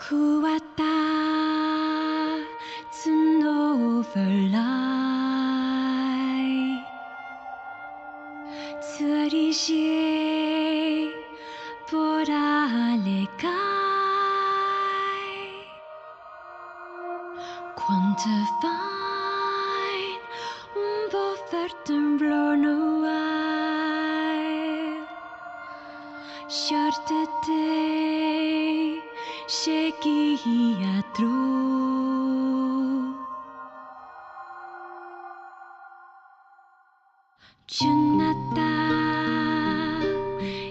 Quarters overlie 30 poralegaj Quantifying bufferten blown away. Shorted day, shaky through. Junata,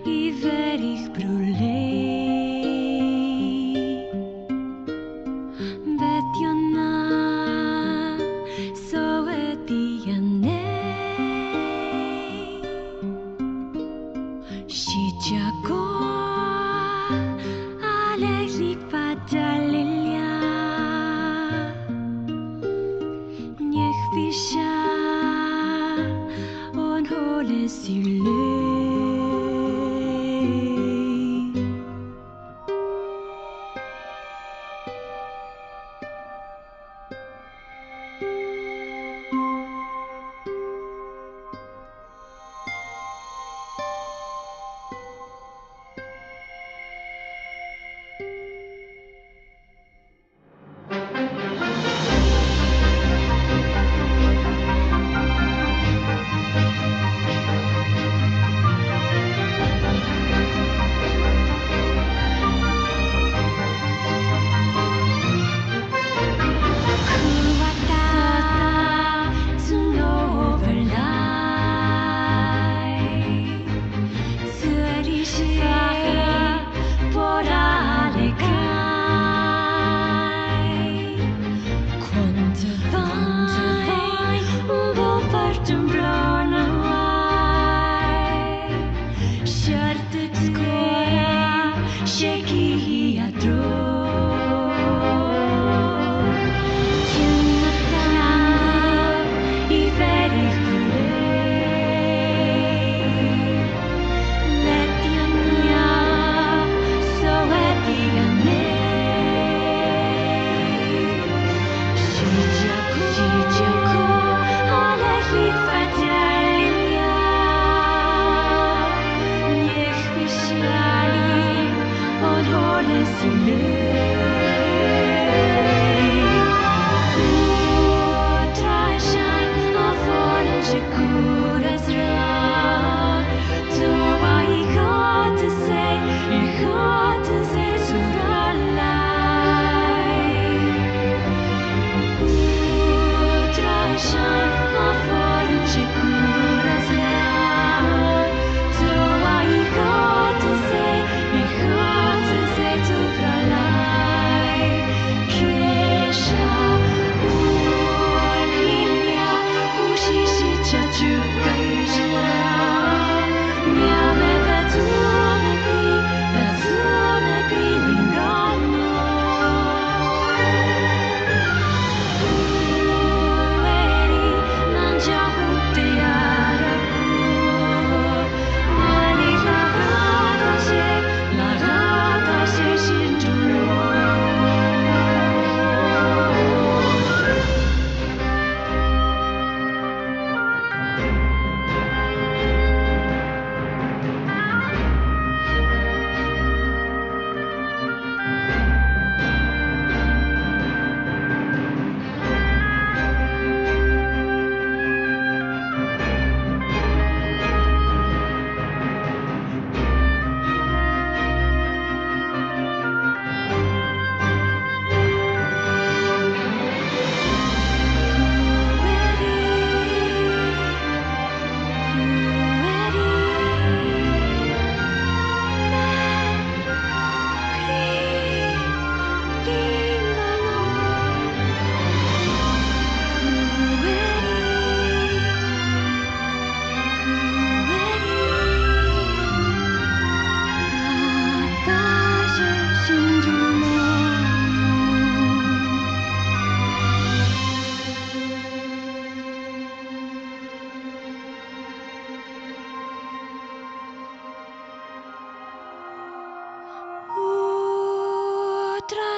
iverich brulé. Betjona, so etiane. Shijako, alexlik padalilia. Niech wisza, on hole sile.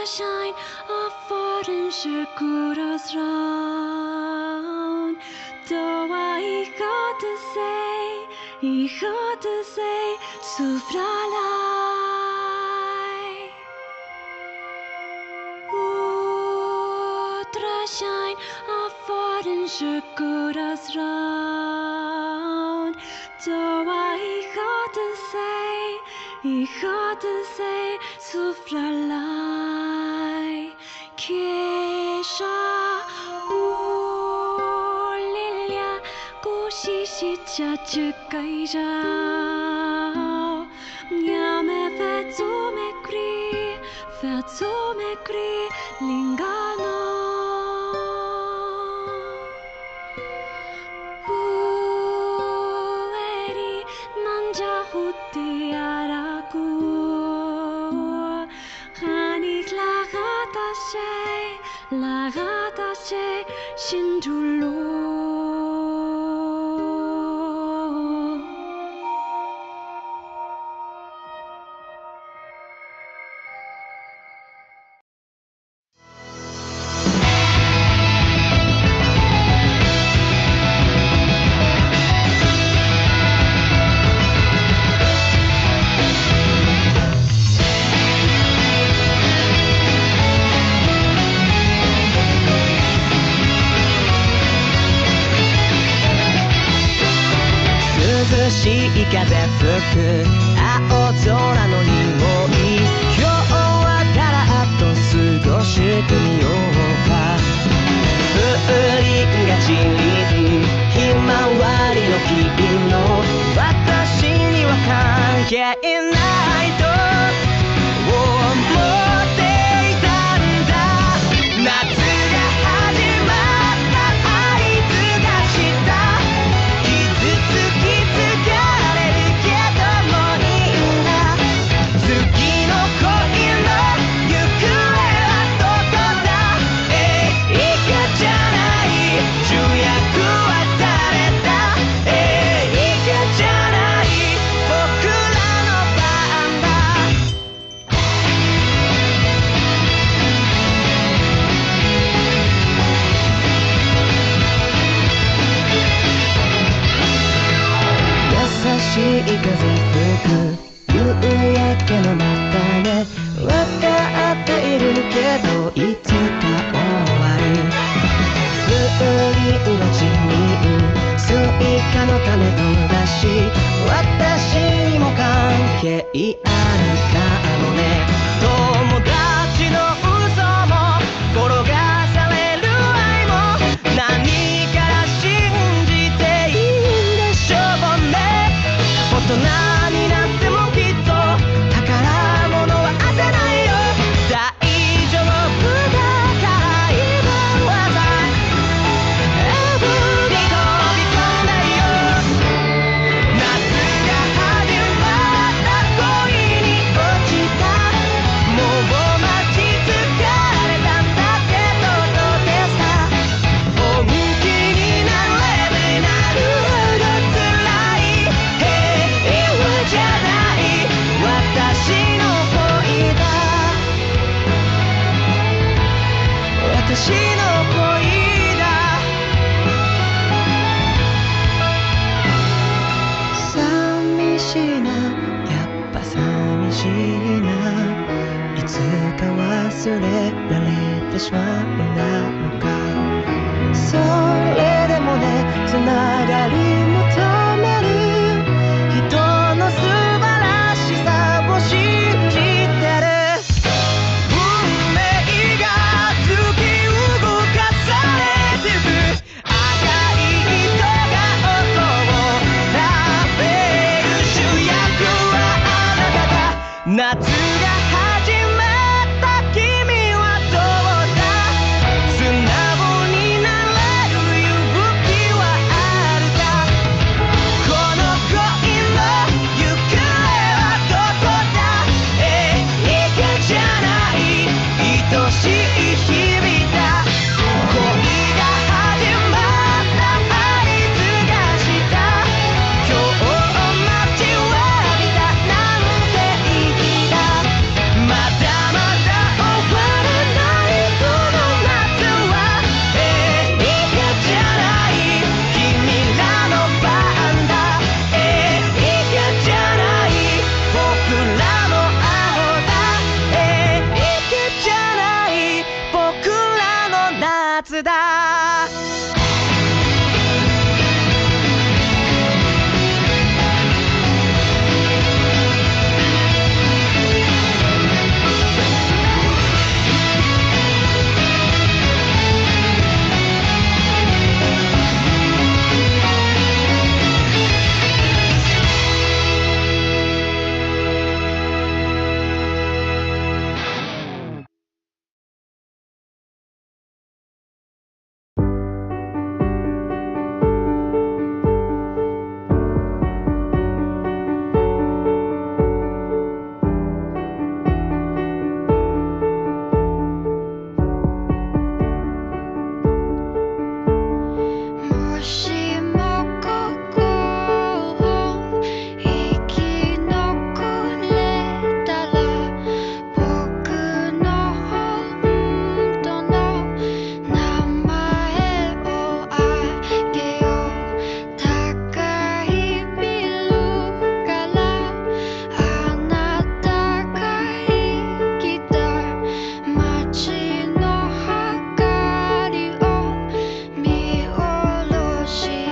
Shine of foreign Shikuras round. Do I got to say, Sufralai. Utra of Vordenskjökuras round. Då ich hörte sig sufralai Kesha Lilja Kushishicha Chikaijao Nyame Fetsumekri Lingano Ueri Nanja Hutti Araku Hanik Lagatashe Shindulu涼しい風吹く青空の匂い今日はだらっと過ごしてみようか風鈴が散りひまわりの木の私には関係ないと思っていたんだ夏が始まった合図がした傷つき疲れるけどもいいんだ次の恋の行方はどこだ映画じゃない主役は誰だ映画じゃない僕らの番だ優しい風吹く夕焼けの中で分かっているけどいつか終わる風鈴が散りスイカの種飛ばし私にも関係あるかもね友達の嘘も転がされる愛も何から信じていいんでしょうね大人になってもきっと宝物は当てないよ大丈夫だから今はさエブに飛び込んでよ夏が始まった恋に落ちて街の明かりを見下ろし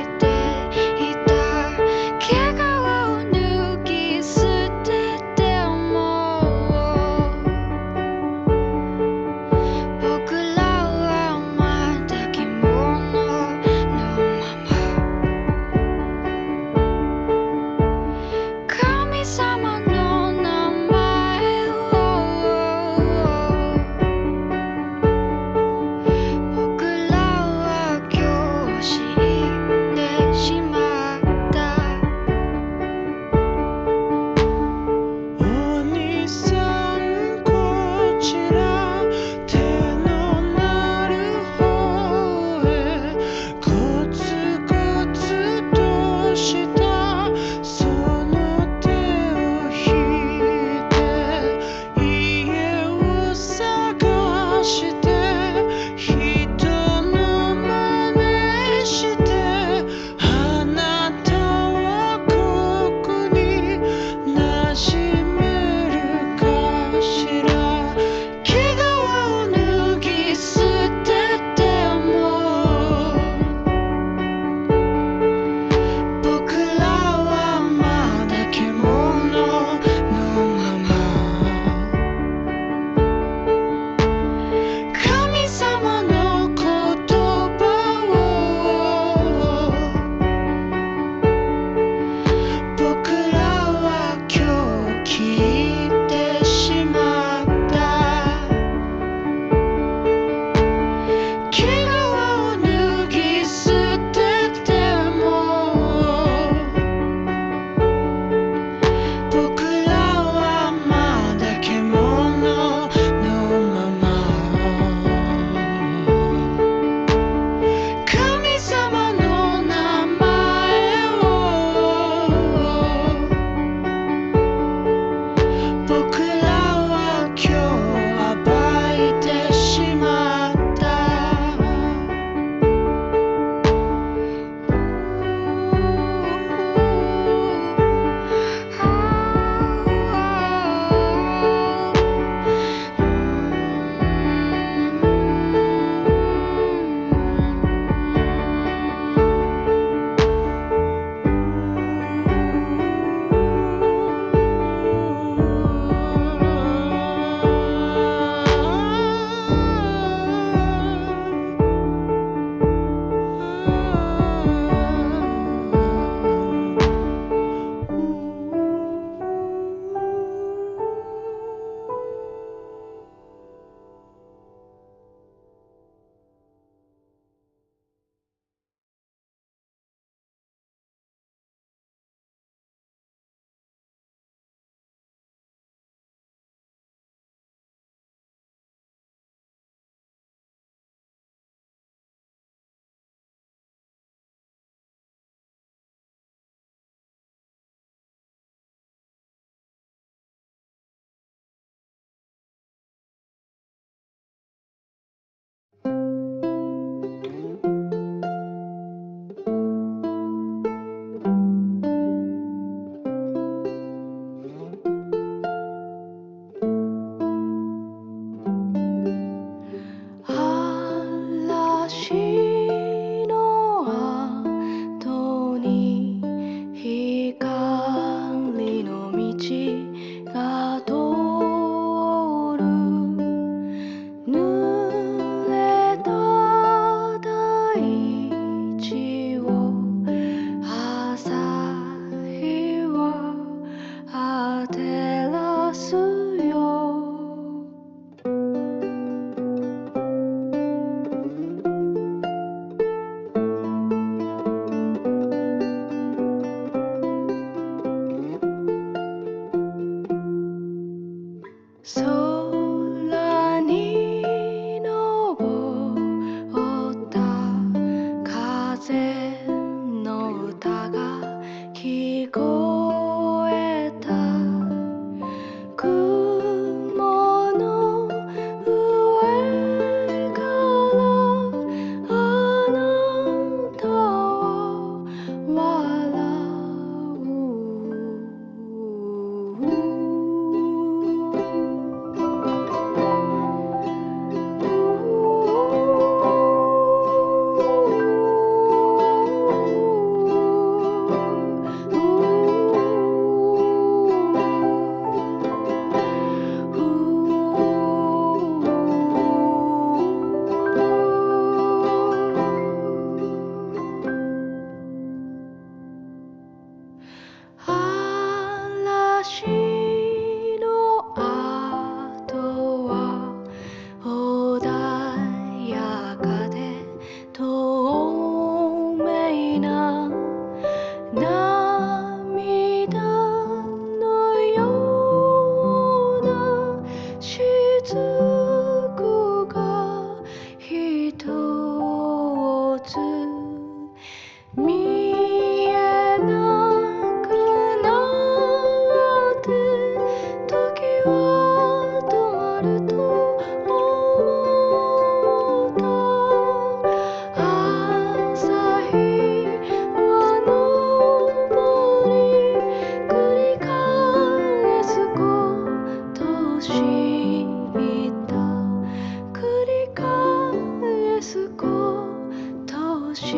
し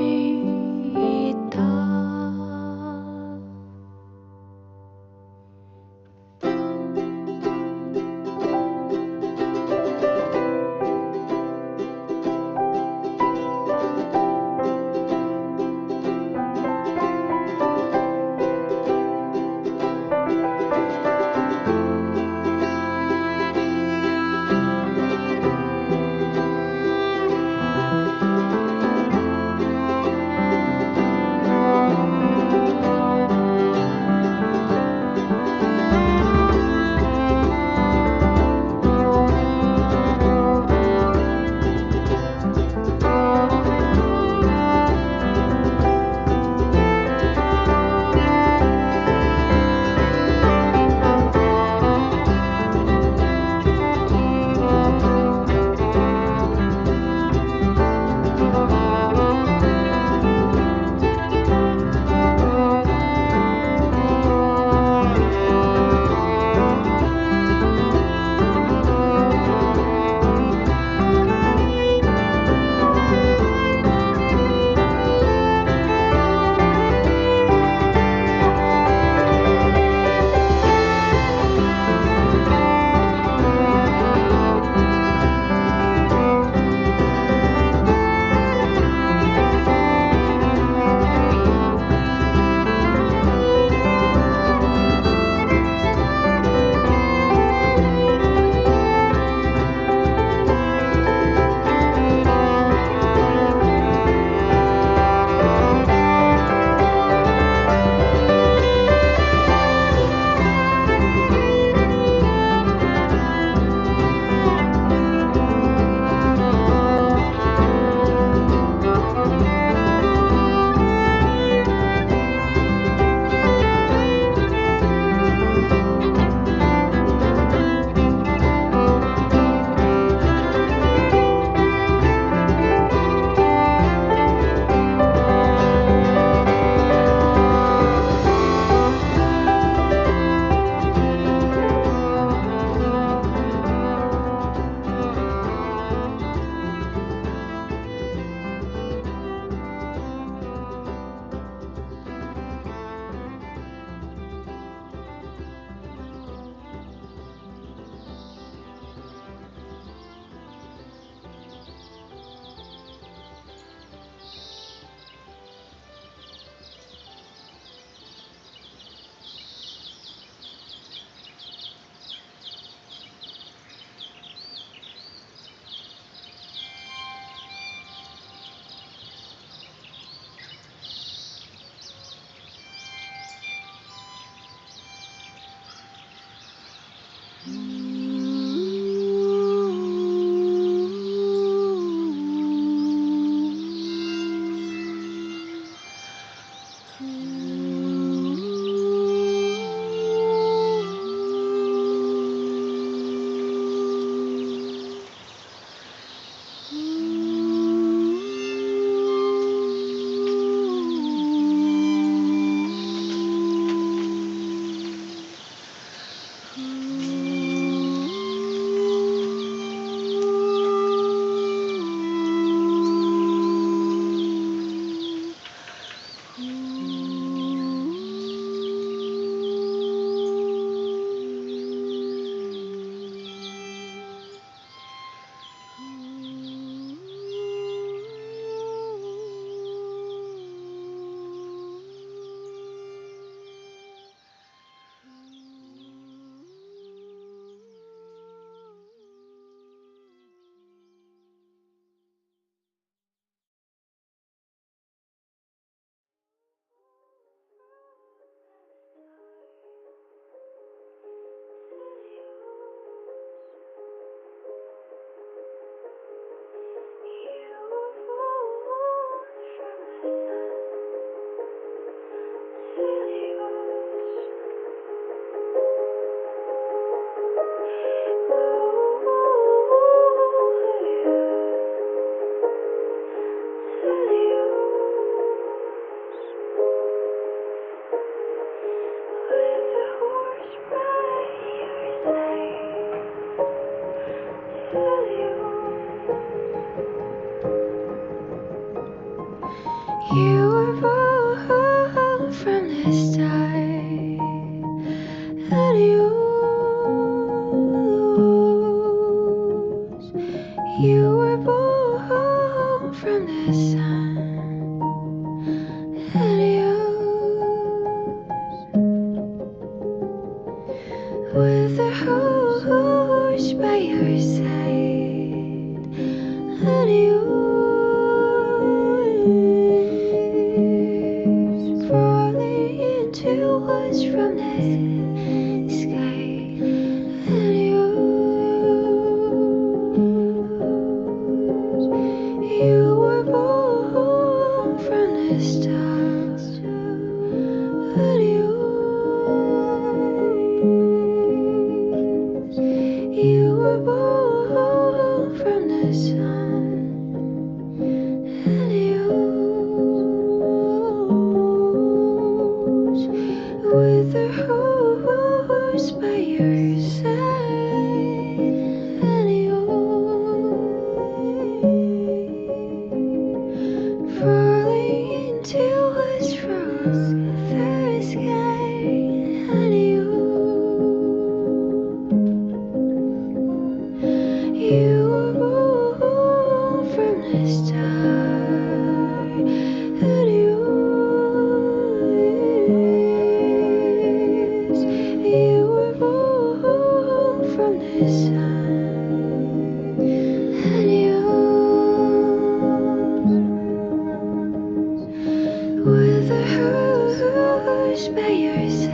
た You were born from the start, adios. You were born from the sun, adios. With a horse by your side, adios. Falling into us from the sky, adios. You were born from the stars, adios. You were born from the sun, adios. With a horse by your side, adios. Falling into us from the sky, adios. You were born from the start, adios. You were born from the sun, adios. With a horse by your side,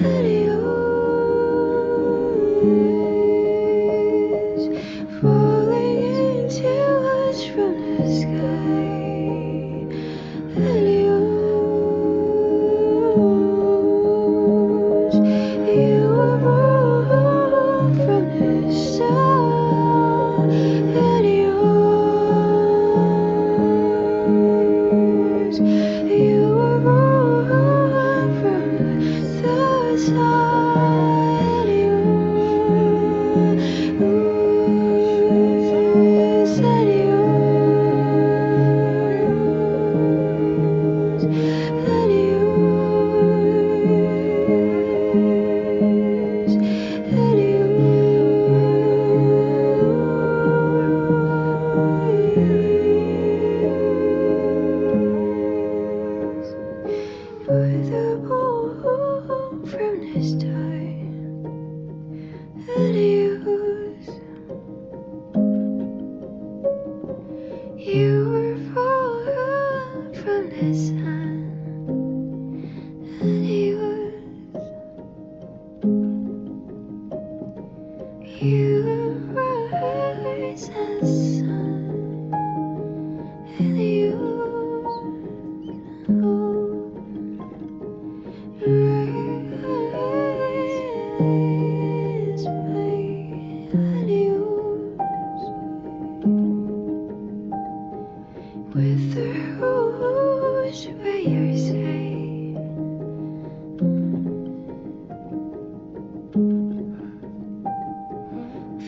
adios. Falling into us from the sky, adios. You were born from the sun, adios. You were born from the sun, adios, adios, adios, adios. With a born from the start, adios. You were born from the sun, adios. You rise as sun, adios. Rise by, adios. With the horse by your side,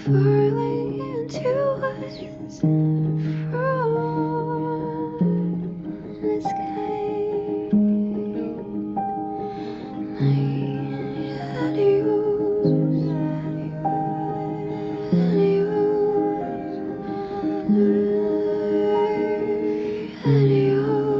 falling into us from the sky, adios, adios, adios.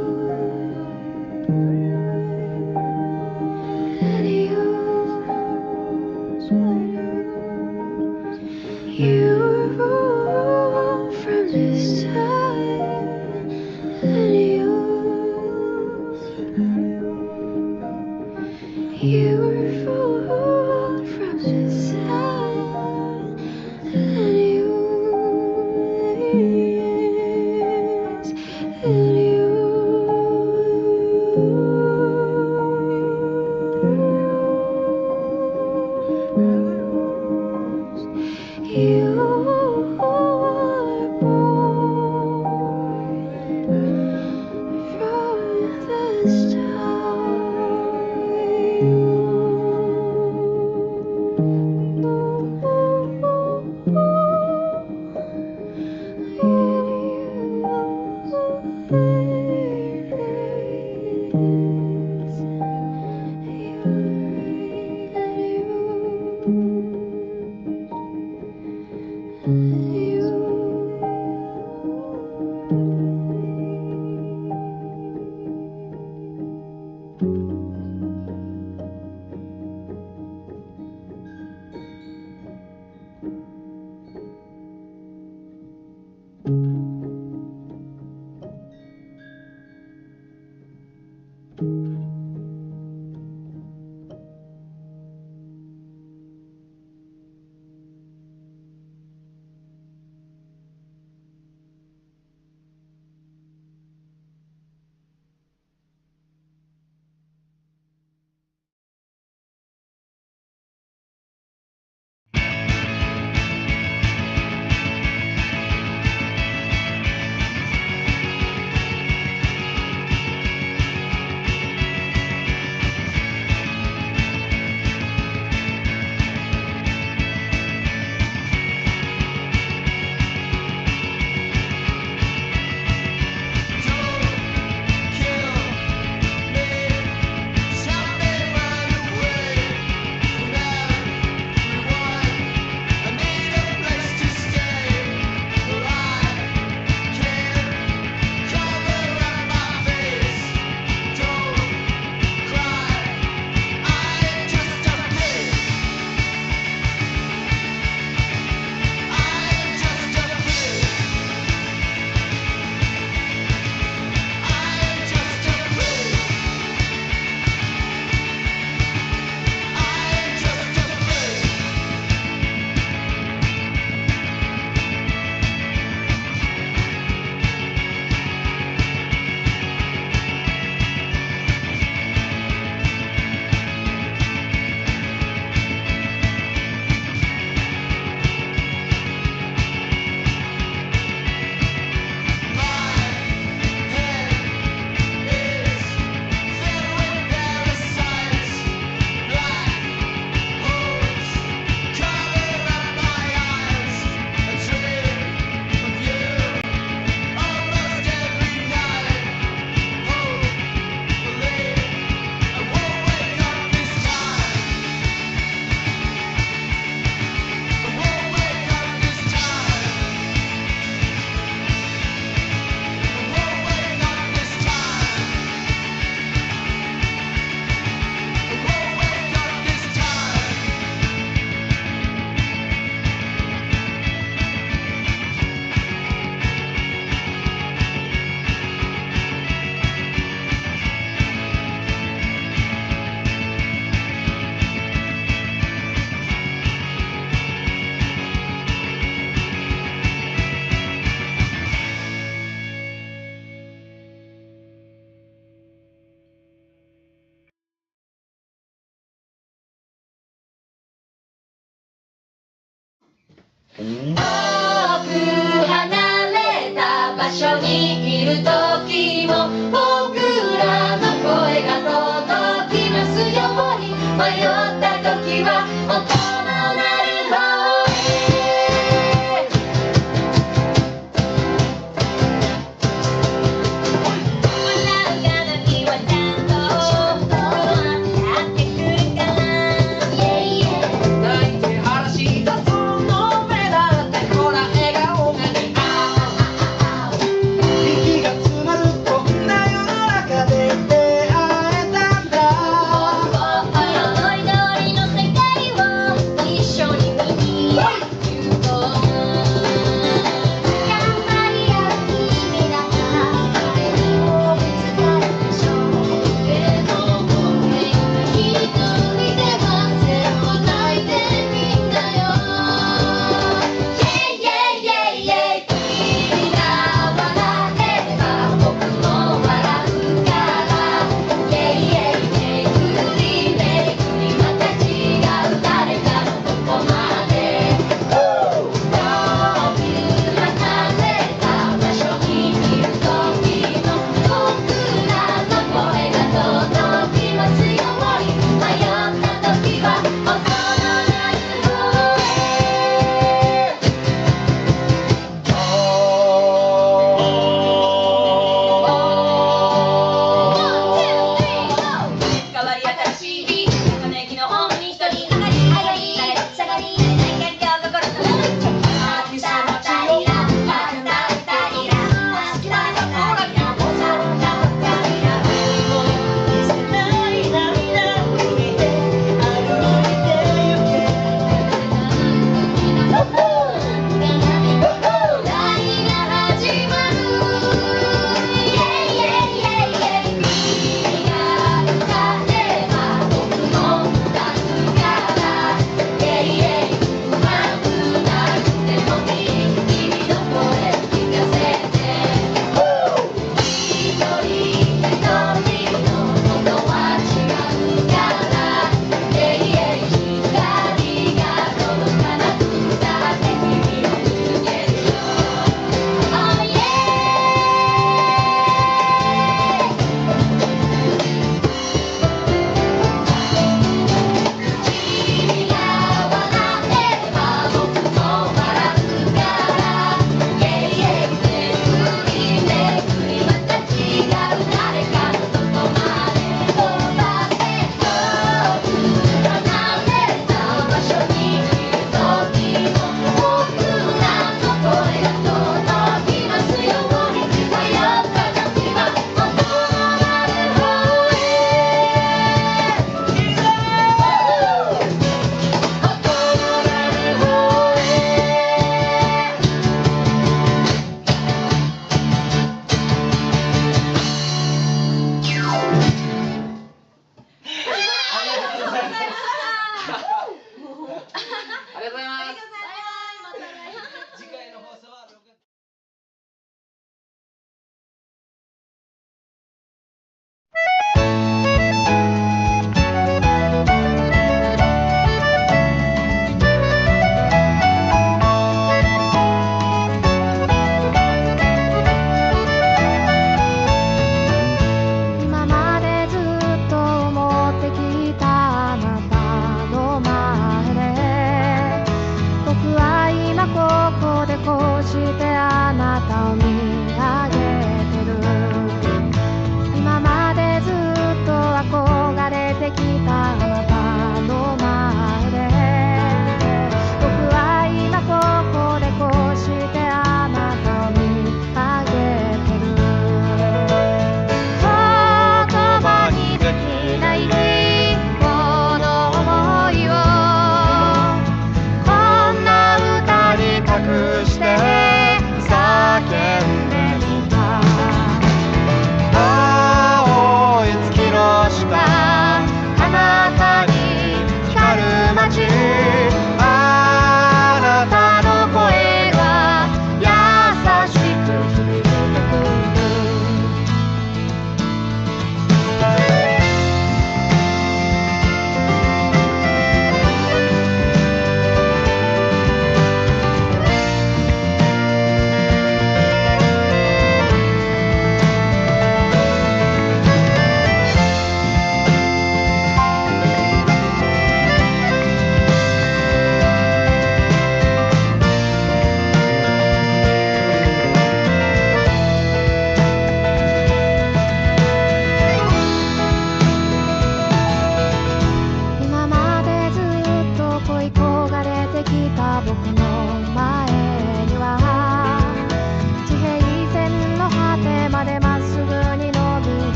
遠く離れた場所にいる時も僕らの声が届きますように迷った時は音の鳴る方へ笑うがの日はちゃんとやってくるから泣いて話したその目だってほら笑顔が似合う息が詰まるとなよ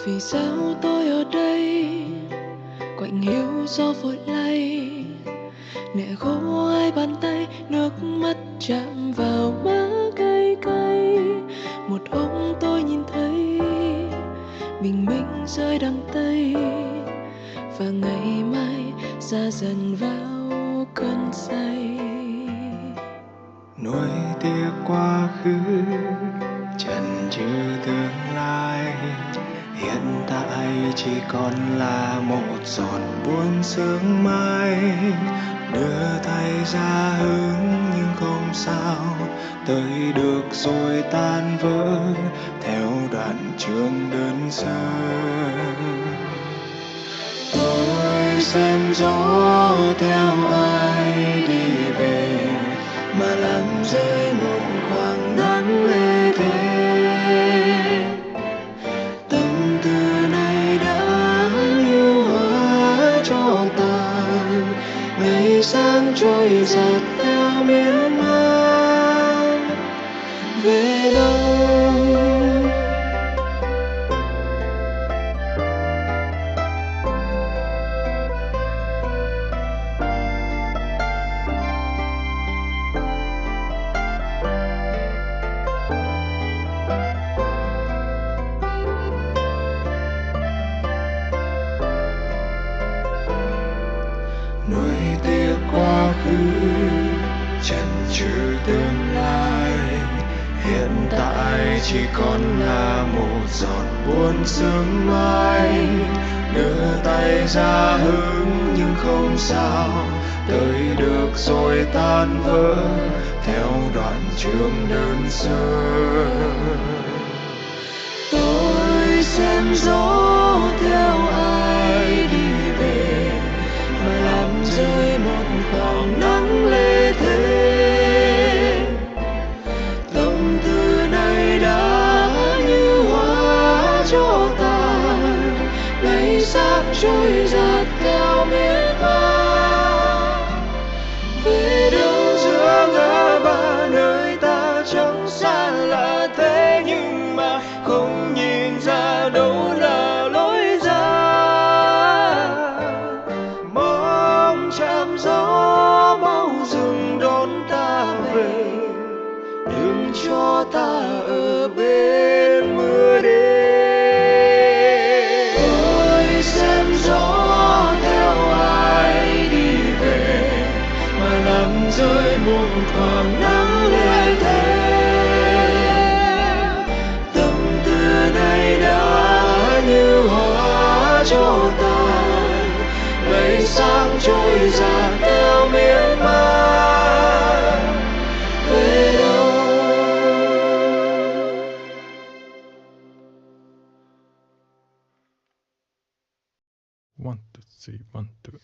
Vì sao tôi ở đây quạnh hiu gió vội lay, nhẹ khô hai bàn tay, nước mắt chạm vào má cay cay. Một hôm tôi nhìn thấy bình minh rơi đằng tây, và ngày mai xa dần vào cơn say. Nuối tiếc quá khứ, chần chừ tương lai, hiện tại chỉ còn là một giọt buồn sương mai. Đưa tay ra hướng nhưng không sao, tới được rồi tan vỡ theo đoạn trường đơn sơ. Tôi xem gió theo ai đi về, mà làm rơi một khoảng nắng lê thế. Tâm tư này đã như hóa cho tàn, ngày sáng trôi giạt theo miên man về đâu. Nuối tiếc quá khứ, chần chừ tương lai, hiện tại chỉ còn là một giọt buồn sương mai. Đưa tay ra hướng nhưng không sao, tới được rồi tan vỡ theo đoạn trường đơn sơ. Tôi xem gió theo ai đi về, mà làm rơi một khoảng nắng lê thế. Tâm tư này đã như hóa cho tàn, ngày sáng trôi giạt theo miên man về đâu. Giữa ngã ba nơi ta chẳng xa lạ thế, nhưng mà không nhìn ra đâu là lối ra. Mong chạm gió mau dừng đón ta về, đừng cho ta ở bên mưa đêm. Tôi xem gió theo ai đi về, mà làm rơi một khoảng nắng lê thế. Tâm tư này đã như hóa cho tàn, ngày sáng trôi giạt theo miên man về đâu. One, two, three, one, two.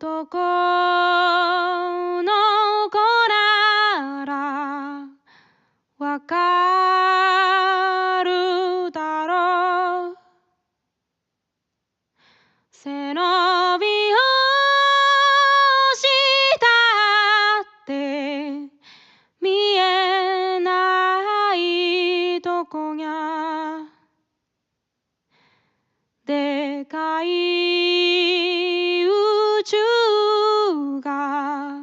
男の子ならわかるだろう。背伸びをしたって見えないとこにゃでかい宇宙が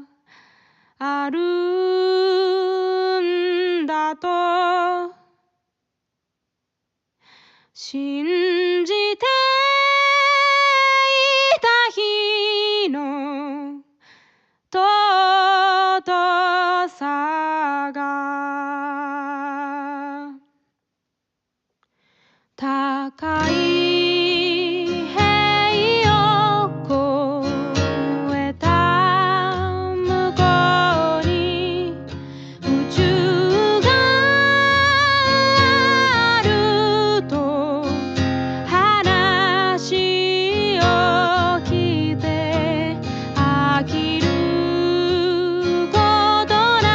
さが高い塀を越えた向こうに宇宙があると話を聞いて飽きることな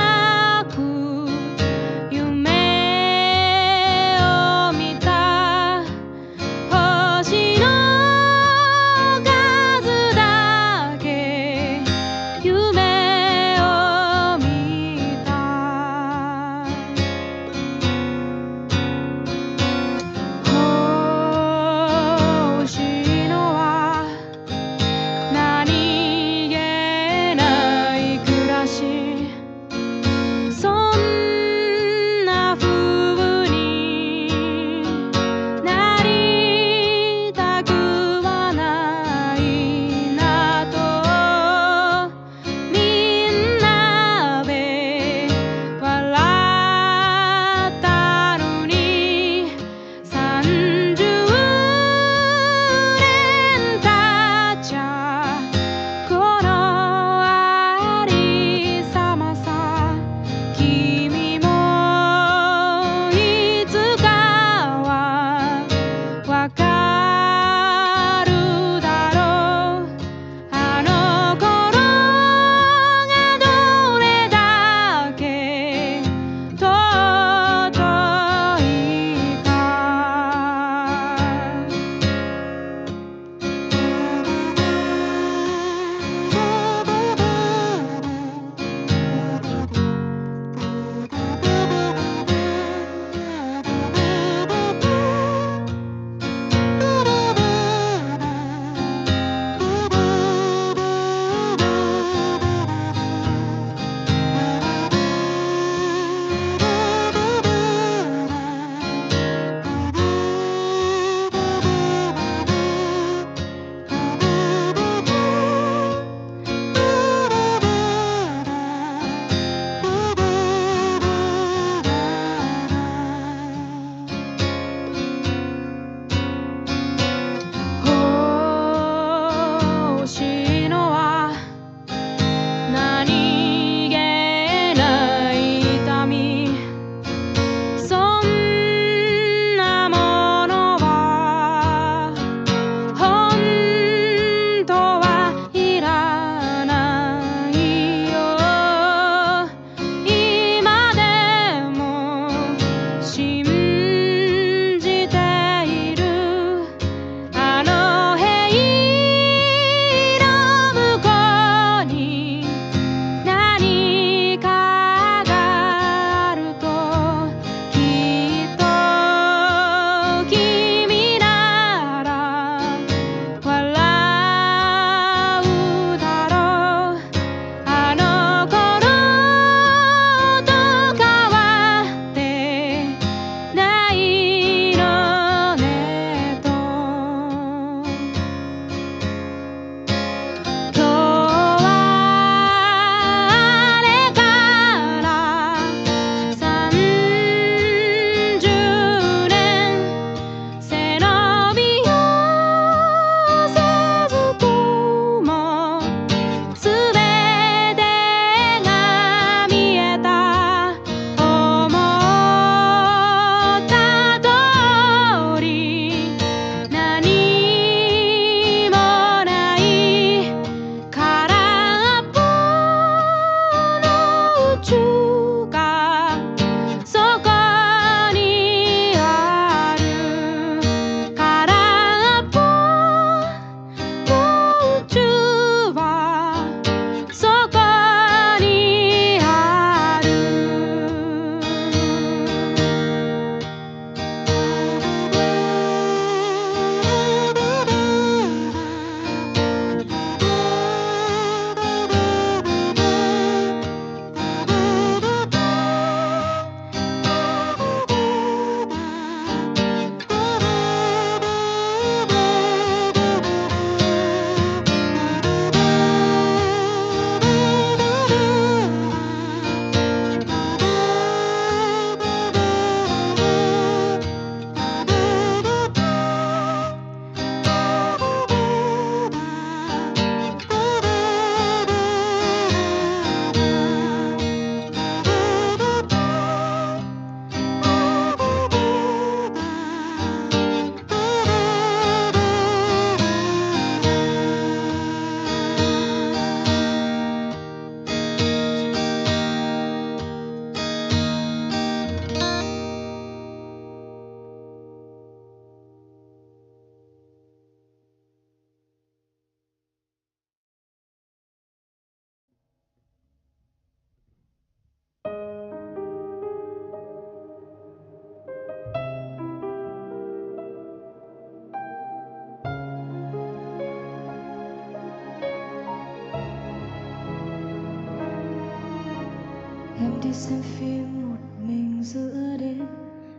đi xem phim một mình giữa đêm,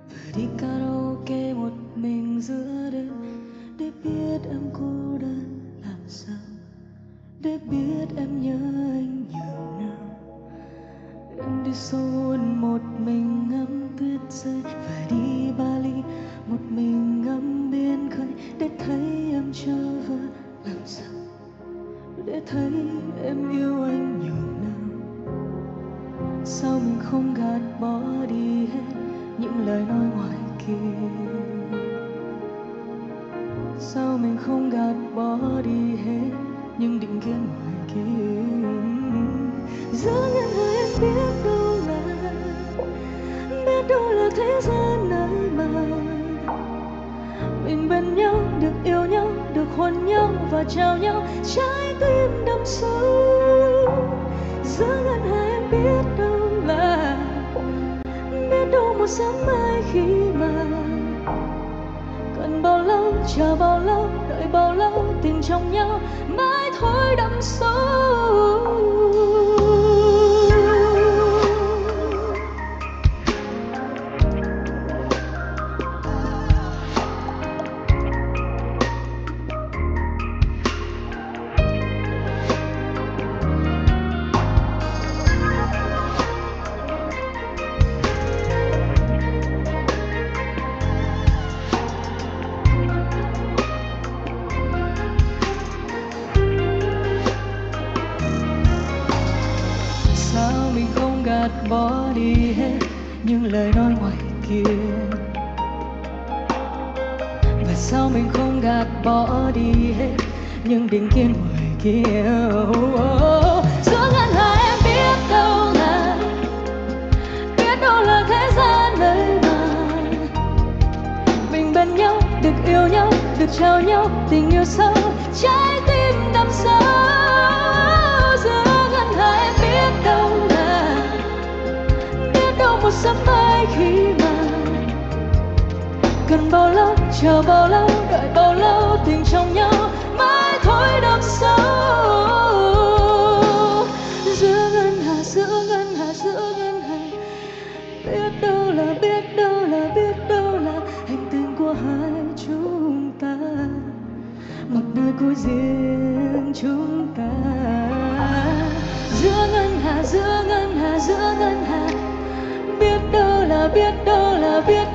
vừa đi karaoke một mình giữa đêm, để biết em cô đơn làm sao, để biết em nhớ anh nhường nào. Em đi Seoul một mình ngắm tuyết rơi, và đi Bali một mình ngắm biển khơi, để thấy em trở về làm sao, để thấy em yêu anh nhường nào. Sao mình không gạt bỏ đi hết những lời nói ngoài kia? Sao mình không gạt bỏ đi hết những định kiến ngoài kia? Giữa ngân hà em biết đâu là thế gian này mà mình bên nhau, được yêu nhau, được hôn nhau và trao nhau trái tim đắm sâu. Giữa ngân hà em biết đâu một sáng mai khi mà cần bao lâu, chờ bao lâu, đợi bao lâu, tình trong nhau mãi thôi đắm sâu. Bỏ đi hết những lời nói ngoài kia, và sao mình không gạt bỏ đi hết những định kiến ngoài kia? Giữa ngân hà em biết đâu là thế gian nơi mà mình bên nhau, được yêu nhau, được trao nhau tình yêu sâu, trái tim đắm sâu. Giữa ngân hà em biết đâu một sáng mai khi mà cần bao lâu, chờ bao lâu, đợi bao lâu, tình trong nhau mãi thôi đắm sâu. Giữa ngân hà, giữa ngân hà, giữa ngân hà, biết đâu là hành tinh của hai chúng ta, một nơi của riêng chúng ta. Giữa ngân hà, giữa ngân hà, giữa ngân hà, biết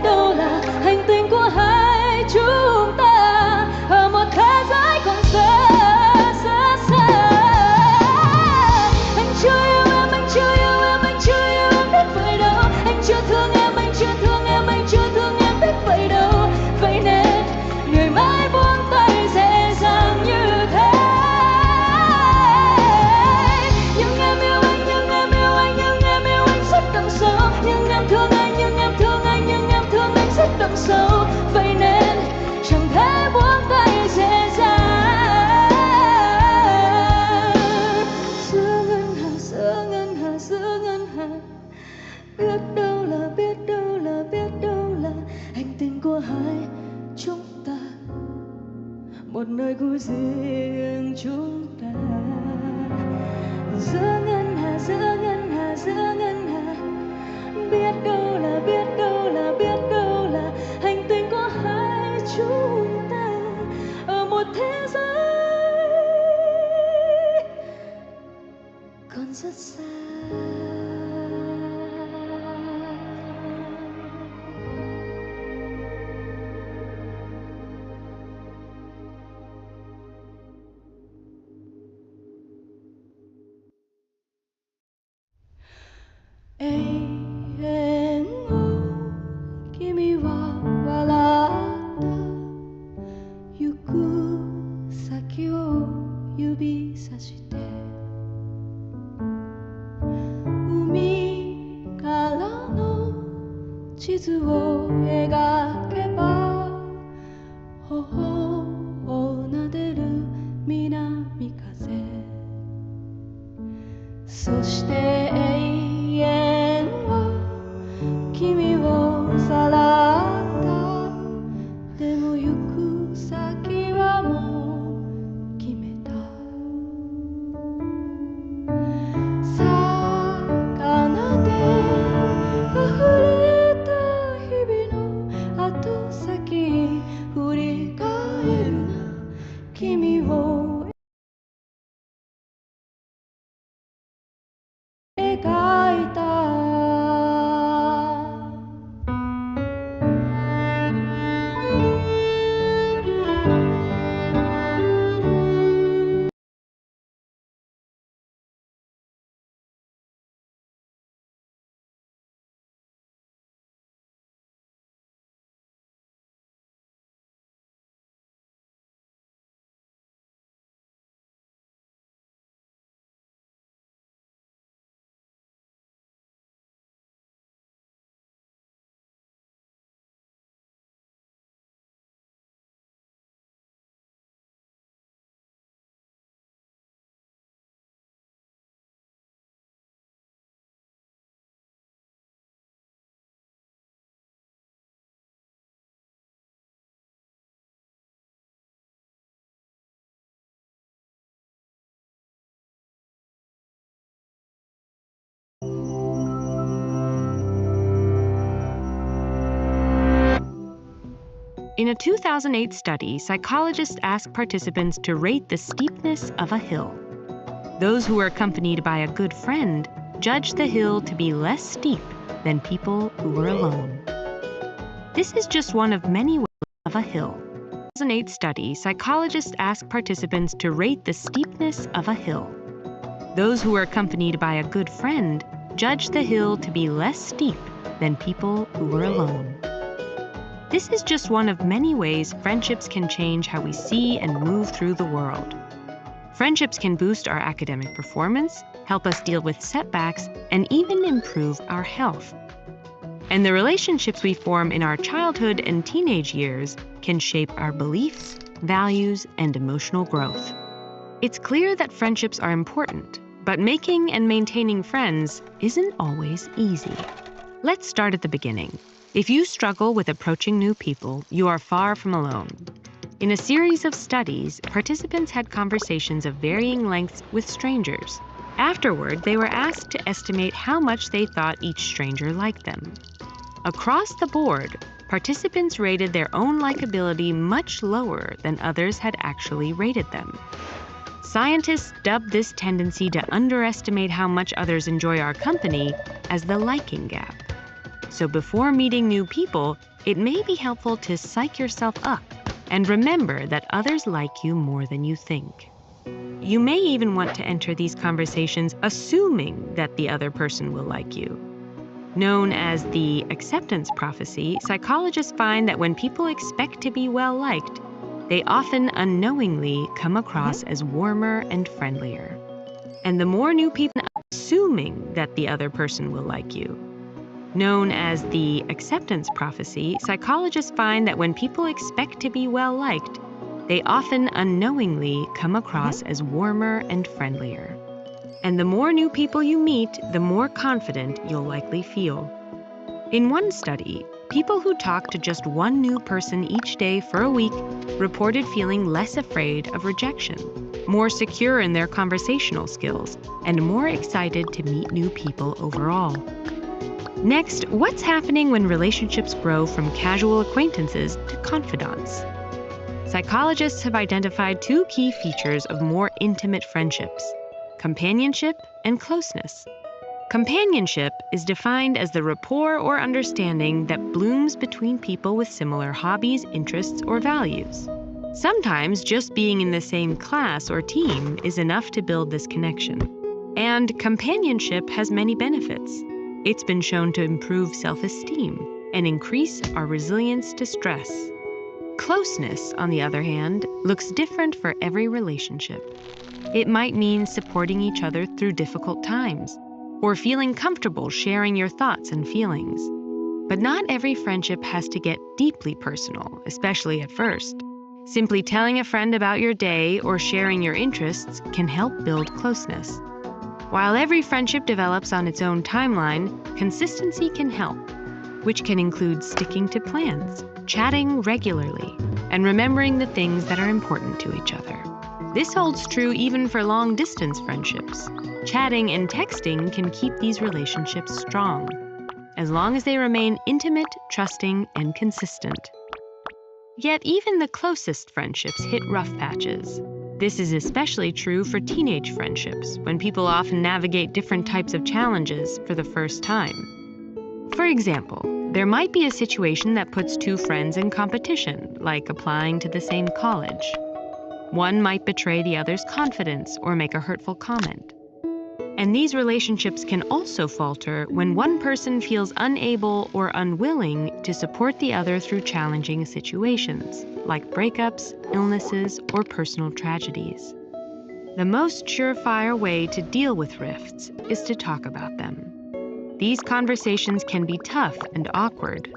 đâu là hành tinh của hai chúng ta, ở một thế giới còn xa xa xa. Anh chưa yêu em, anh chưa yêu em, anh chưa yêu em biết vậy đâu. Anh chưa thương em, anh chưa thương em, anh chưa thương em biết vậy đâu. Vậy nên người mãi buông tay dễ dàng như thế. Nhưng em yêu anh, nhưng em yêu anh, nhưng em yêu anh rất đậm sâu. Nhưng em thương anh, nhưng em thương anh, nhưng em thương anh rất đậm sâu. Vậy nên chẳng thể buông tay dễ dàng. Giữa ngân hà, giữa ngân hà, giữa ngân hà, biết đâu là hành tinh của hai chúng ta, một nơi của riêng chúng ta. Giữa ngân hà, giữa ngân hà, giữa ngân hà, biết đâu là hành tinh của hai chúng ta, ở một thế giới còn rất xa. Sakana de In a 2008 study, psychologists asked participants to rate the steepness of a hill. Those who were accompanied by a good friend judged the hill to be less steep than people who were alone. This is just one of many ways of a hill. In a 2008 study, psychologists asked participants to rate the steepness of a hill. Those who were accompanied by a good friend judged the hill to be less steep than people who were alone. This is just one of many ways friendships can change how we see and move through the world. Friendships can boost our academic performance, help us deal with setbacks, and even improve our health. And the relationships we form in our childhood and teenage years can shape our beliefs, values, and emotional growth. It's clear that friendships are important, but making and maintaining friends isn't always easy. Let's start at the beginning. If you struggle with approaching new people, you are far from alone. In a series of studies, participants had conversations of varying lengths with strangers. Afterward, they were asked to estimate how much they thought each stranger liked them. Across the board, participants rated their own likability much lower than others had actually rated them. Scientists dubbed this tendency to underestimate how much others enjoy our company as the liking gap. So before meeting new people, it may be helpful to psych yourself up and remember that others like you more than you think. You may even want to enter these conversations assuming that the other person will like you. Known as the acceptance prophecy, psychologists find that when people expect to be well-liked, they often unknowingly come across as warmer and friendlier. And the more new people assuming that the other person will like you. Known as the acceptance prophecy, psychologists find that when people expect to be well-liked, they often unknowingly come across as warmer and friendlier. And the more new people you meet, the more confident you'll likely feel. In one study, people who talked to just one new person each day for a week reported feeling less afraid of rejection, more secure in their conversational skills, and more excited to meet new people overall. Next, what's happening when relationships grow from casual acquaintances to confidants? Psychologists have identified two key features of more intimate friendships: companionship and closeness. Companionship is defined as the rapport or understanding that blooms between people with similar hobbies, interests, or values. Sometimes just being in the same class or team is enough to build this connection. And companionship has many benefits. It's been shown to improve self-esteem and increase our resilience to stress. Closeness, on the other hand, looks different for every relationship. It might mean supporting each other through difficult times, or feeling comfortable sharing your thoughts and feelings. But not every friendship has to get deeply personal, especially at first. Simply telling a friend about your day or sharing your interests can help build closeness. While every friendship develops on its own timeline, consistency can help, which can include sticking to plans, chatting regularly, and remembering the things that are important to each other. This holds true even for long-distance friendships. Chatting and texting can keep these relationships strong, as long as they remain intimate, trusting, and consistent. Yet even the closest friendships hit rough patches. This is especially true for teenage friendships, when people often navigate different types of challenges for the first time. For example, there might be a situation that puts two friends in competition, like applying to the same college. One might betray the other's confidence or make a hurtful comment. And these relationships can also falter when one person feels unable or unwilling to support the other through challenging situations, like breakups, illnesses, or personal tragedies. The most surefire way to deal with rifts is to talk about them. These conversations can be tough and awkward,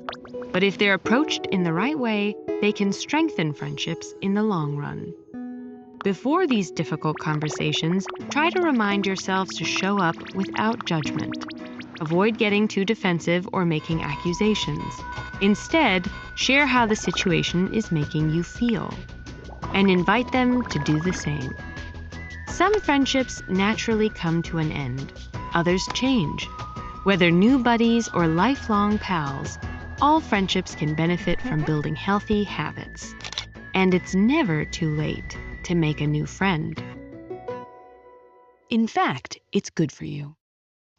but if they're approached in the right way, they can strengthen friendships in the long run. Before these difficult conversations, try to remind yourselves to show up without judgment. Avoid getting too defensive or making accusations. Instead, share how the situation is making you feel, and invite them to do the same. Some friendships naturally come to an end. Others change. Whether new buddies or lifelong pals, all friendships can benefit from building healthy habits. And it's never too late to make a new friend. In fact, it's good for you.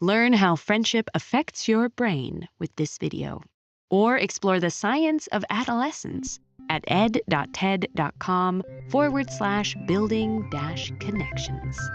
Learn how friendship affects your brain with this video, or explore the science of adolescence at ed.ted.com/building-connections.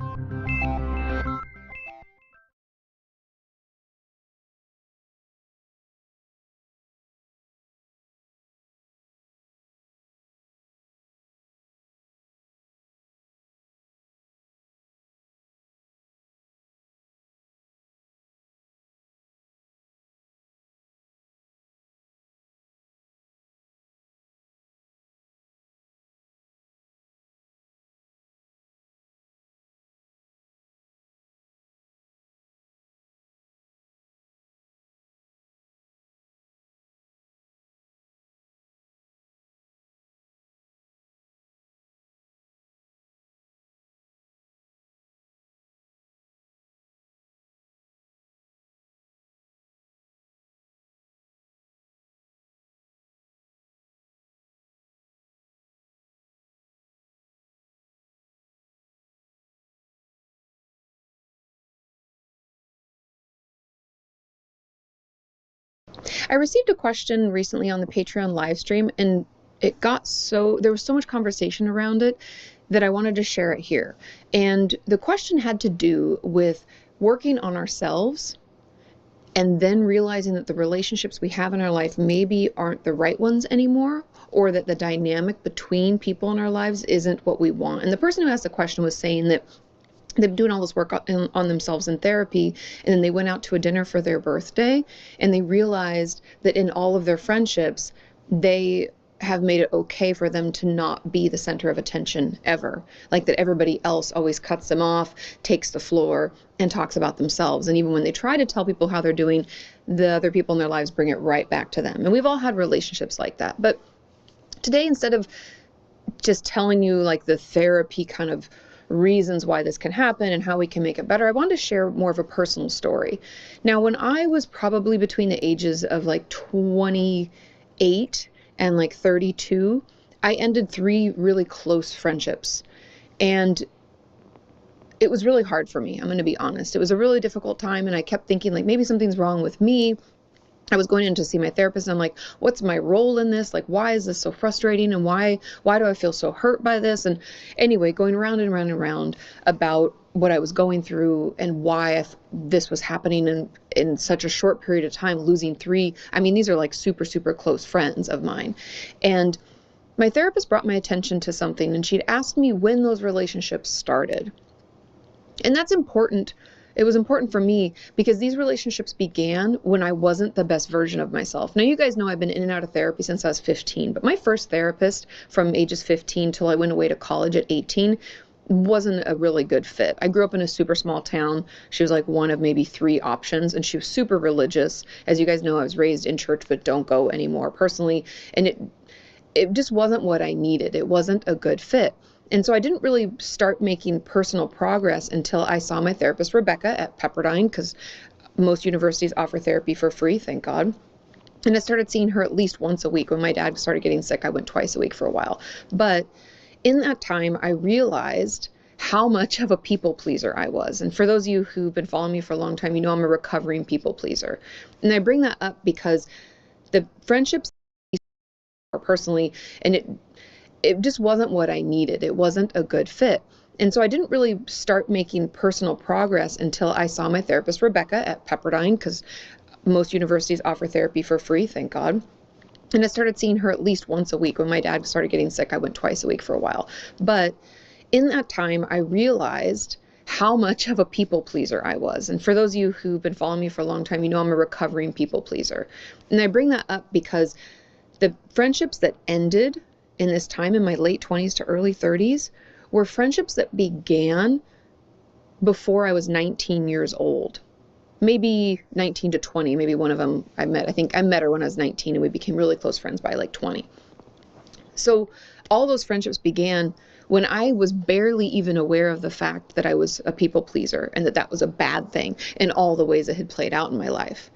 I received a question recently on the Patreon live stream, and there was so much conversation around it that I wanted to share it here. And the question had to do with working on ourselves and then realizing that the relationships we have in our life maybe aren't the right ones anymore, or that the dynamic between people in our lives isn't what we want. And the person who asked the question was saying that they've been doing all this work on themselves in therapy, and then they went out to a dinner for their birthday, and they realized that in all of their friendships, they have made it okay for them to not be the center of attention ever. Like that everybody else always cuts them off, takes the floor, and talks about themselves. And even when they try to tell people how they're doing, the other people in their lives bring it right back to them. And we've all had relationships like that. But today, instead of just telling you like the therapy kind of reasons why this can happen and how we can make it better, I wanted to share more of a personal story. Now, when I was probably between the ages of like 28 and like 32, I ended 3 really close friendships. And it was really hard for me. I'm going to be honest. It was a really difficult time. And I kept thinking like, maybe something's wrong with me. I was going in to see my therapist, and I'm like, what's my role in this? Like, why is this so frustrating? And why do I feel so hurt by this? And anyway, going around and around and around about what I was going through and why this was happening in such a short period of time, losing 3. I mean, these are like super, super close friends of mine. And my therapist brought my attention to something, and she'd asked me when those relationships started. And that's important. It was important for me because these relationships began when I wasn't the best version of myself. Now, you guys know I've been in and out of therapy since I was 15, but my first therapist from ages 15 till I went away to college at 18 wasn't a really good fit. I grew up in a super small town. She was like one of maybe 3 options, and she was super religious. As you guys know, I was raised in church, but don't go anymore personally. And it just wasn't what I needed. It wasn't a good fit. And so I didn't really start making personal progress until I saw my therapist, Rebecca, at Pepperdine, because most universities offer therapy for free, thank God. And I started seeing her at least once a week. When my dad started getting sick, I went twice a week for a while. But in that time, I realized how much of a people pleaser I was. And for those of you who've been following me for a long time, you know I'm a recovering people pleaser. And I bring that up because the friendships personally, and it just wasn't what I needed. It wasn't a good fit. And so I didn't really start making personal progress until I saw my therapist, Rebecca, at Pepperdine, because most universities offer therapy for free, thank God. And I started seeing her at least once a week. When my dad started getting sick, I went twice a week for a while. But in that time, I realized how much of a people pleaser I was. And for those of you who've been following me for a long time, you know I'm a recovering people pleaser. And I bring that up because the friendships that ended in this time in my late 20s to early 30s were friendships that began before I was 19 years old. Maybe 19 to 20, maybe one of them I think I met her when I was 19, and we became really close friends by like 20. So all those friendships began when I was barely even aware of the fact that I was a people pleaser and that was a bad thing in all the ways it had played out in my life.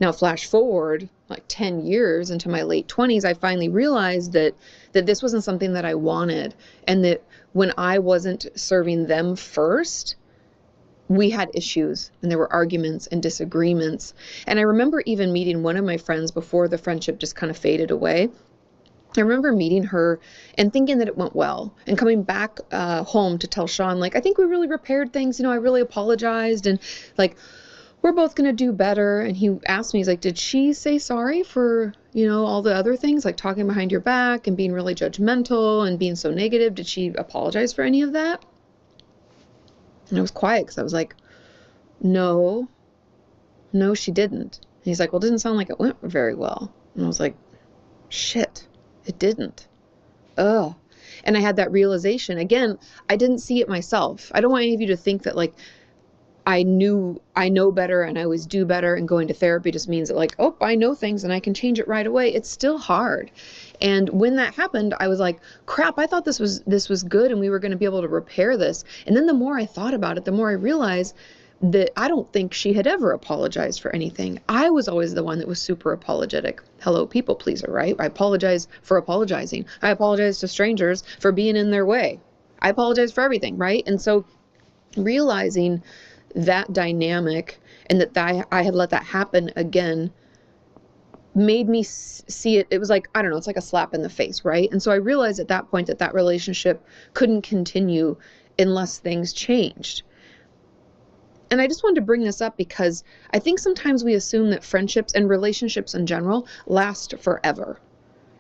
Now, flash forward like 10 years into my late 20s, I finally realized that this wasn't something that I wanted, and that when I wasn't serving them first, we had issues and there were arguments and disagreements. And I remember even meeting one of my friends before the friendship just kind of faded away. I remember meeting her and thinking that it went well, and coming back home to tell Sean, like, I think we really repaired things. I really apologized, and like, we're both going to do better. And he asked me, he's like, did she say sorry for, all the other things, like talking behind your back and being really judgmental and being so negative? Did she apologize for any of that? And I was quiet because I was like, no, she didn't. And he's like, well, it didn't sound like it went very well. And I was like, shit, it didn't. Ugh. And I had that realization. Again, I didn't see it myself. I don't want any of you to think that like I know better and I always do better, and going to therapy just means that like, oh, I know things and I can change it right away. It's still hard. And when that happened, I was like, crap, I thought this was good and we were going to be able to repair this. And then the more I thought about it, the more I realized that I don't think she had ever apologized for anything. I was always the one that was super apologetic. Hello, people pleaser, right? I apologize for apologizing. I apologize to strangers for being in their way. I apologize for everything, right? And so realizing that dynamic, and that I had let that happen again, made me see it. It was like, I don't know, it's like a slap in the face, right? And so I realized at that point that relationship couldn't continue unless things changed. And I just wanted to bring this up because I think sometimes we assume that friendships and relationships in general last forever.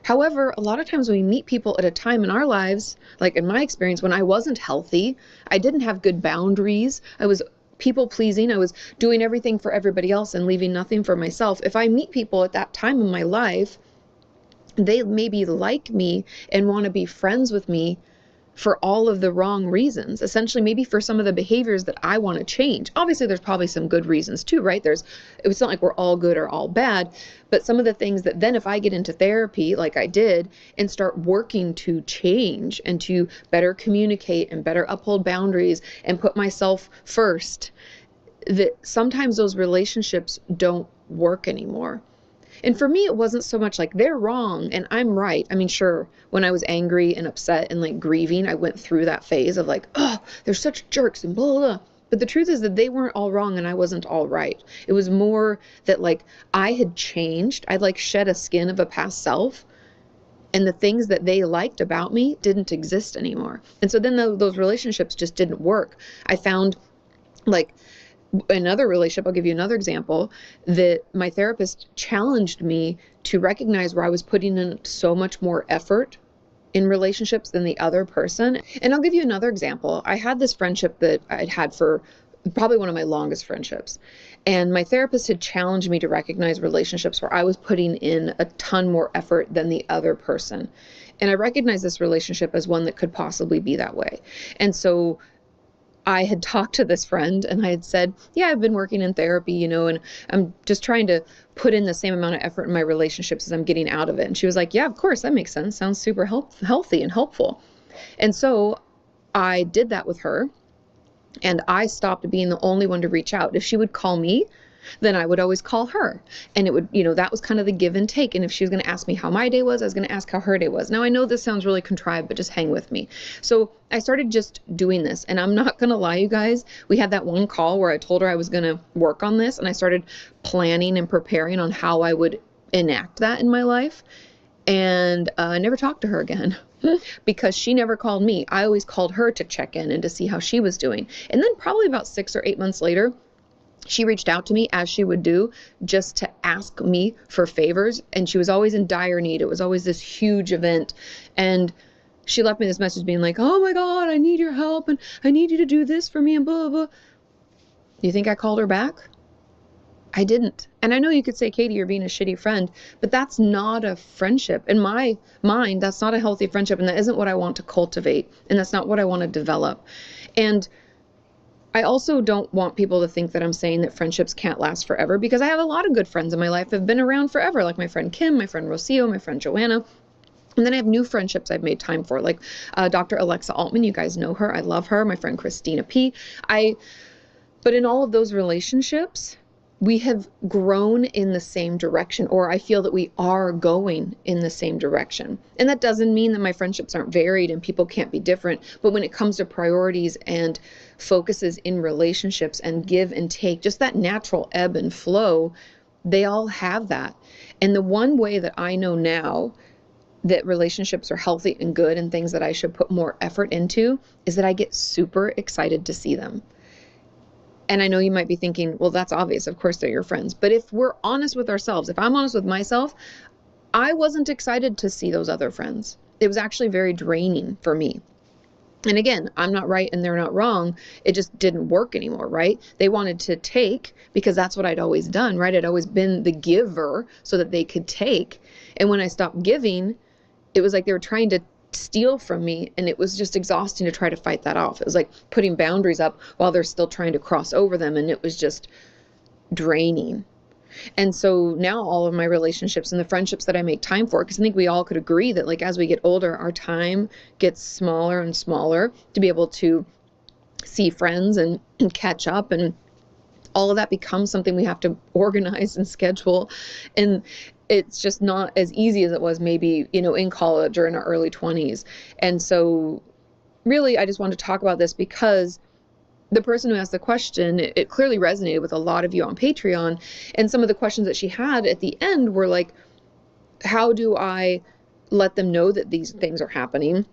However, a lot of times we meet people at a time in our lives, like in my experience, when I wasn't healthy, I didn't have good boundaries, I was people pleasing, I was doing everything for everybody else and leaving nothing for myself. If I meet people at that time in my life, they maybe like me and want to be friends with me for all of the wrong reasons, essentially maybe for some of the behaviors that I want to change. Obviously, there's probably some good reasons too, right? It's not like we're all good or all bad, but some of the things that then if I get into therapy like I did and start working to change and to better communicate and better uphold boundaries and put myself first, that sometimes those relationships don't work anymore. And for me, it wasn't so much like they're wrong and I'm right. I mean, sure, when I was angry and upset and like grieving, I went through that phase of like, oh, they're such jerks and blah, blah, blah. But the truth is that they weren't all wrong and I wasn't all right. It was more that like I had changed. I'd like shed a skin of a past self, and the things that they liked about me didn't exist anymore. And so then those relationships just didn't work. I found like another relationship, I'll give you another example, that my therapist challenged me to recognize where I was putting in so much more effort in relationships than the other person. And I'll give you another example. I had this friendship that I'd had for probably one of my longest friendships. And my therapist had challenged me to recognize relationships where I was putting in a ton more effort than the other person. And I recognized this relationship as one that could possibly be that way. And so I had talked to this friend and I had said, yeah, I've been working in therapy, and I'm just trying to put in the same amount of effort in my relationships as I'm getting out of it. And she was like, yeah, of course, that makes sense. Sounds super healthy and helpful. And so I did that with her, and I stopped being the only one to reach out. If she would call me, then I would always call her. And it would, that was kind of the give and take. And if she was going to ask me how my day was, I was going to ask how her day was. Now, I know this sounds really contrived, but just hang with me. So I started just doing this. And I'm not going to lie, you guys. We had that one call where I told her I was going to work on this. And I started planning and preparing on how I would enact that in my life. And I never talked to her again because she never called me. I always called her to check in and to see how she was doing. And then probably about 6 or 8 months later, she reached out to me, as she would do, just to ask me for favors. And she was always in dire need. It was always this huge event. And she left me this message being like, oh my God, I need your help. And I need you to do this for me and blah, blah, blah. You think I called her back? I didn't. And I know you could say, Katie, you're being a shitty friend, but that's not a friendship. In my mind, that's not a healthy friendship. And that isn't what I want to cultivate. And that's not what I want to develop. And I also don't want people to think that I'm saying that friendships can't last forever, because I have a lot of good friends in my life that have been around forever, like my friend Kim, my friend Rocio, my friend Joanna. And then I have new friendships I've made time for, like Dr. Alexa Altman. You guys know her. I love her. My friend Christina P. But in all of those relationships, we have grown in the same direction, or I feel that we are going in the same direction. And that doesn't mean that my friendships aren't varied and people can't be different. But when it comes to priorities and focuses in relationships and give and take, just that natural ebb and flow, they all have that. And the one way that I know now that relationships are healthy and good and things that I should put more effort into is that I get super excited to see them. And I know you might be thinking, well, that's obvious. Of course, they're your friends. But if we're honest with ourselves, if I'm honest with myself, I wasn't excited to see those other friends. It was actually very draining for me. And again, I'm not right and they're not wrong. It just didn't work anymore, right? They wanted to take because that's what I'd always done, right? I'd always been the giver so that they could take. And when I stopped giving, it was like they were trying to steal from me, and it was just exhausting to try to fight that off. It was like putting boundaries up while they're still trying to cross over them, and it was just draining. And so now all of my relationships and the friendships that I make time for, because I think we all could agree that like as we get older, our time gets smaller and smaller to be able to see friends and catch up, and all of that becomes something we have to organize and schedule. And it's just not as easy as it was maybe, in college or in our early 20s. And so really, I just wanted to talk about this because the person who asked the question, it clearly resonated with a lot of you on Patreon. And some of the questions that she had at the end were like, how do I let them know that these things are happening?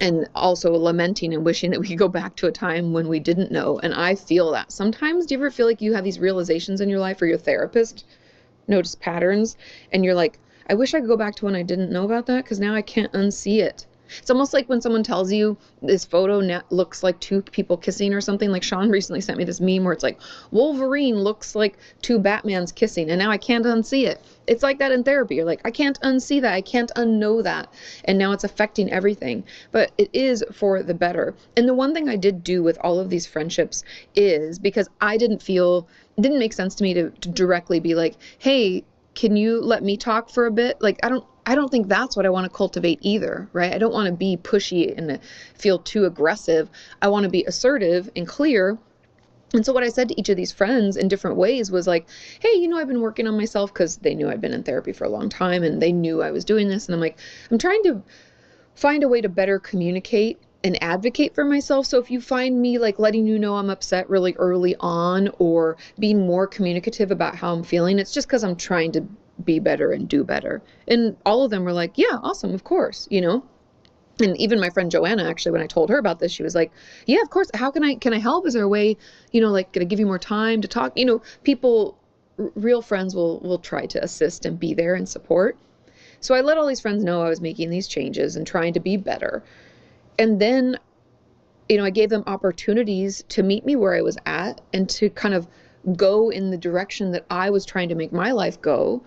And also lamenting and wishing that we could go back to a time when we didn't know. And I feel that sometimes. Do you ever feel like you have these realizations in your life, or your therapist notice patterns and you're like, I wish I could go back to when I didn't know about that, because now I can't unsee it. It's almost like when someone tells you this photo looks like two people kissing or something. Like Sean recently sent me this meme where it's like Wolverine looks like two Batmans kissing, and now I can't unsee it. It's like that in therapy. You're like, I can't unsee that. I can't unknow that. And now it's affecting everything. But it is for the better. And the one thing I did do with all of these friendships is, because I didn't feel, it didn't make sense to me to directly be like, hey, can you let me talk for a bit? Like, I don't think that's what I want to cultivate either, right? I don't want to be pushy and feel too aggressive. I want to be assertive and clear. And so what I said to each of these friends in different ways was like, hey, I've been working on myself, because they knew I'd been in therapy for a long time and they knew I was doing this. And I'm like, I'm trying to find a way to better communicate and advocate for myself. So if you find me like letting you know I'm upset really early on, or being more communicative about how I'm feeling, it's just because I'm trying to be better and do better. And all of them were like, yeah, awesome, of course, And even my friend Joanna, actually, when I told her about this, she was like, yeah, of course. How can I help? Is there a way, like, can I give you more time to talk? People, real friends will try to assist and be there and support. So I let all these friends know I was making these changes and trying to be better. And then, I gave them opportunities to meet me where I was at and to kind of go in the direction that I was trying to make my life go,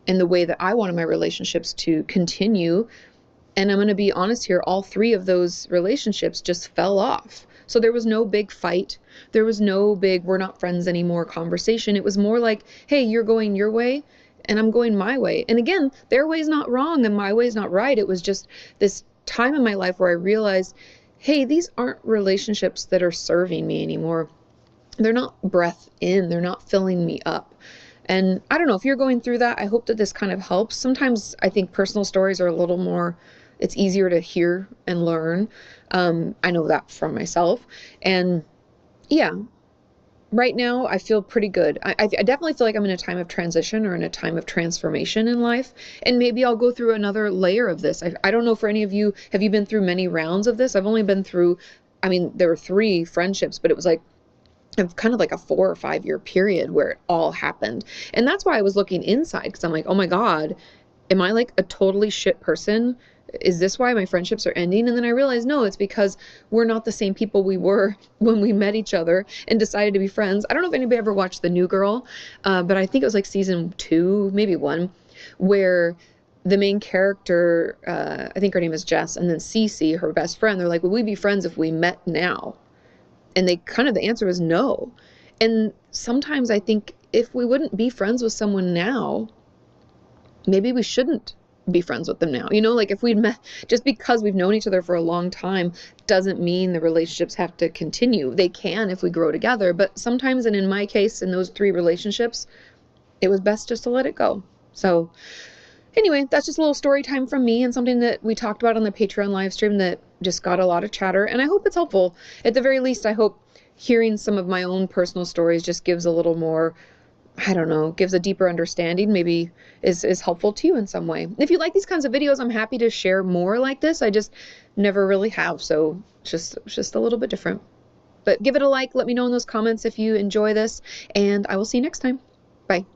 and the way that I wanted my relationships to continue. And I'm going to be honest here, all three of those relationships just fell off. So there was no big fight. There was no big, we're not friends anymore conversation. It was more like, hey, you're going your way and I'm going my way. And again, their way is not wrong and my way is not right. It was just this time in my life where I realized, hey, these aren't relationships that are serving me anymore. They're not breath in, they're not filling me up. And I don't know if you're going through that. I hope that this kind of helps. Sometimes I think personal stories are a little more, it's easier to hear and learn. I know that from myself. And yeah, right now I feel pretty good. I definitely feel like I'm in a time of transition, or in a time of transformation in life. And maybe I'll go through another layer of this. I don't know for any of you, have you been through many rounds of this? I've only been through, there were 3 friendships, but it was like kind of like a 4 or 5 year period where it all happened. And that's why I was looking inside, because I'm like, oh my God, am I like a totally shit person? Is this why my friendships are ending? And then I realized, no, it's because we're not the same people we were when we met each other and decided to be friends. I don't know if anybody ever watched The New Girl, but I think it was like season 2, maybe 1, where the main character, I think her name is Jess, and then Cece, her best friend, they're like, would we be friends if we met now? And the answer was no. And sometimes I think if we wouldn't be friends with someone now, maybe we shouldn't be friends with them now. You know, like if we'd met, just because we've known each other for a long time doesn't mean the relationships have to continue. They can if we grow together, but sometimes, and in my case, in those 3 relationships, it was best just to let it go. So anyway, that's just a little story time from me and something that we talked about on the Patreon live stream that just got a lot of chatter, and I hope it's helpful. At the very least, I hope hearing some of my own personal stories just gives a little more, I don't know, gives a deeper understanding, maybe is helpful to you in some way. If you like these kinds of videos, I'm happy to share more like this. I just never really have, so just a little bit different. But give it a like, let me know in those comments if you enjoy this, and I will see you next time. Bye.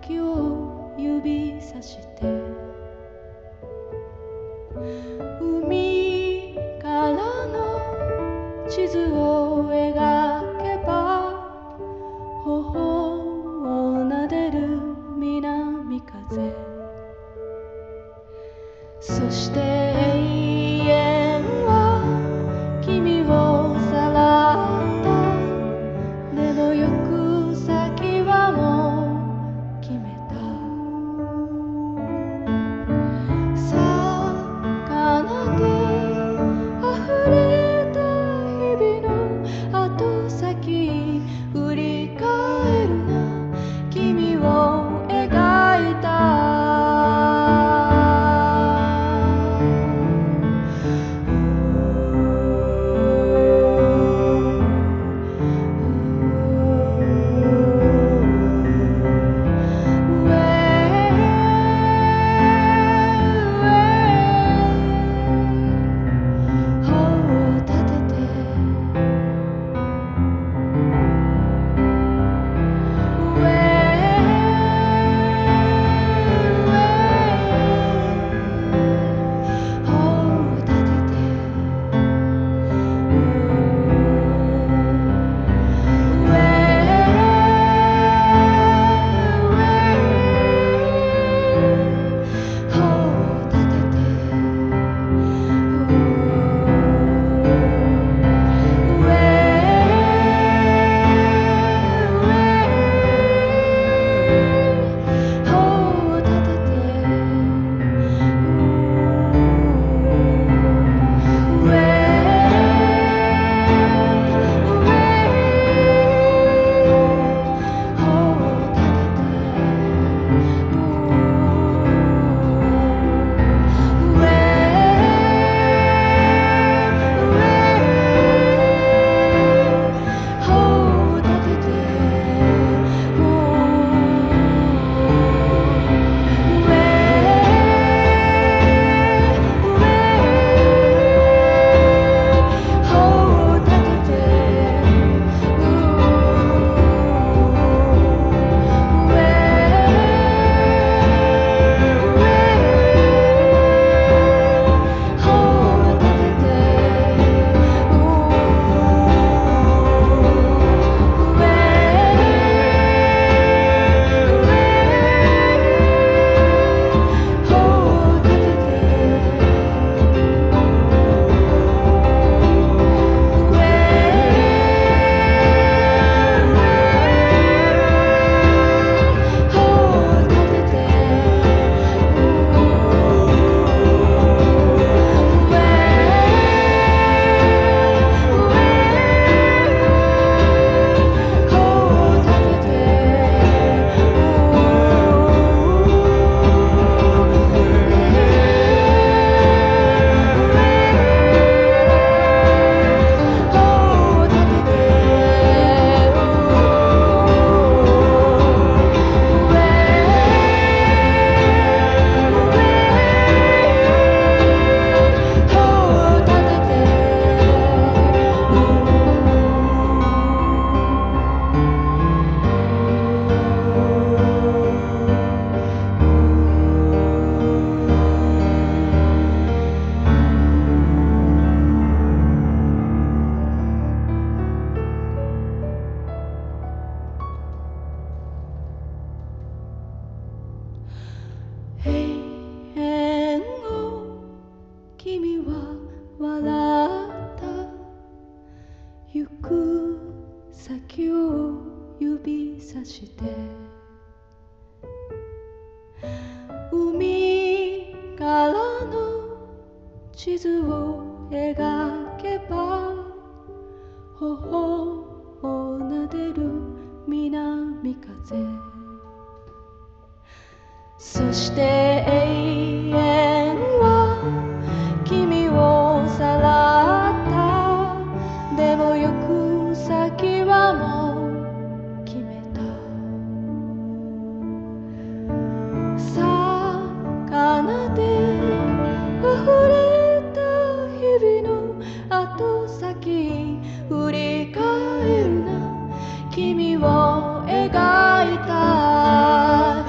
先を指さして海からの地図を描けば頬を撫でる南風そして永遠は君をさらったでも行く先はもう決めた魚で溢れた日々の後先振り返るな君を描いた先を指さして海からの地図を描けば頬を撫でる南風そして永遠は君をさらったでも行く先はもう決めた魚で溢れた日々の後先振り返るな君を描いた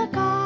中